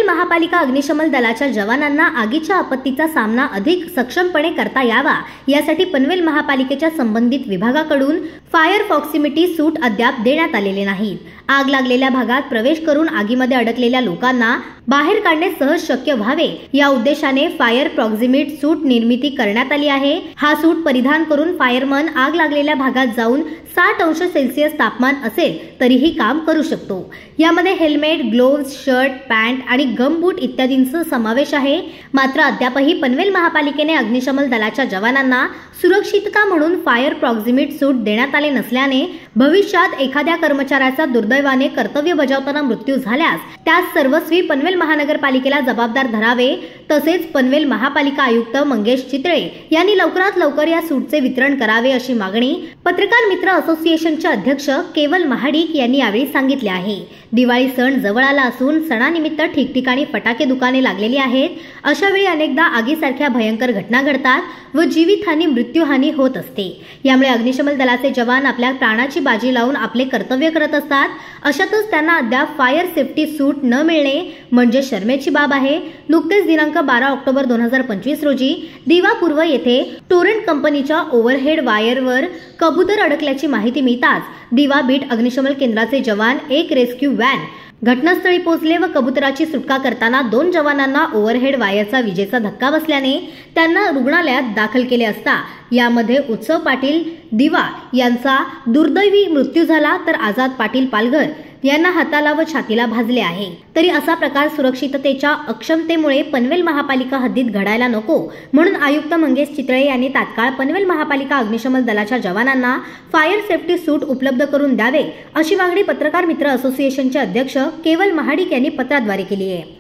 महापालिका अग्निशमन दलाच्या जवानांना आगीच्या आपत्तीचा सामना अधिक सक्षमपणे करता यावा यासाठी पनवेल महापालिकेच्या संबंधित विभागाकडून फायर प्रॉक्सिमिटी सूट अद्याप देण्यात आलेले नाहीत। आग लागलेल्या भागात प्रवेश करून आगीमध्ये अडकलेल्या लोकांना बाहेर काढणे सहज शक्य व्हावे या उद्देशाने फायर प्रॉक्सिमिटी सूट निर्मिती करण्यात आली आहे। हा सूट परिधान करून फायरमन आग लागलेल्या भागात जाऊन 60 अंश सेल्सिअस तापमान असेल तरीही काम करू शकतो। यामध्ये हेल्मेट, ग्लोव्ज, शर्ट, पॅन्ट आणि गम बूट इत्यादींचा समावेश आहे। मात्र अद्यापही पनवेल महापालिकेने अग्निशमन दलाच्या जवानांना सुरक्षितता म्हणून फायर प्रॉक्सिमिटी सूट देण्यात आले नसल्याने भविष्यात एखाद्या कर्मचाऱ्याचा दुर्दैवाने कर्तव्य बजावताना मृत्यू झाल्यास त्यास सर्वस्वी पनवेल महानगरपालिकेला जबाबदार धरावे। तसेच पनवेल महापालिका आयुक्त मंगेश चितळे यांनी लवकरात लवकर या सूटचे वितरण करावे अशी मागणी पत्रकार मित्र असोसिएशनचे अध्यक्ष केवल महाडिक यांनी यावेळी सांगितले आहे। दिवाळी सण जवळ आला असून सणानिमित्त ठिकठिकाणी फटाके दुकाने लागलेली आहेत। अशा वेळी अनेकदा आगीसारख्या भयंकर घटना घडतात व जीवितहानी मृत्यूहानी होत असते। यामुळे अग्निशमन दलाचे जवान आपल्या प्राणाची बाजी लावून आपले कर्तव्य करत असतात। अशातच त्यांना अद्याप फायर सेफ्टी सूट न मिळणे म्हणजे शर्मेची बाब आहे। नुकतेच दिनांक 12 ऑक्टोबर 2025 रोजी दिवा पूर्व येथे टोरेंट कंपनीच्या ओव्हरहेड वायरवर कबूतर अडकल्याची माहिती मिळताच दिवा बीट अग्निशमन केंद्राचे जवान एक रेस्क्यू व्हॅन घटनास्थळी पोहोचले व कबुतराची सुटका करताना 2 जवानांना ओव्हरहेड वायरचा विजेचा धक्का बसल्याने त्यांना रुग्णालयात दाखल केले असता यामध्ये उत्सव पाटील दिवा यांचा दुर्दैवी मृत्यू झाला तर आझाद पाटील पालघर यांना हाताला व छातीला भाजले आहे। तरी असा प्रकार सुरक्षिततेच्या अक्षमतेमुळे पनवेल महापालिका हद्दीत घडायला नको म्हणून आयुक्त मंगेश चितळे यांनी तात्काळ पनवेल महापालिका अग्निशमन दलाच्या जवानांना फायर सेफ्टी सूट उपलब्ध करून द्यावे अशी मागणी पत्रकार मित्र असोसिएशनचे अध्यक्ष केवल महाडिक यांनी पत्राद्वारे केली आहे।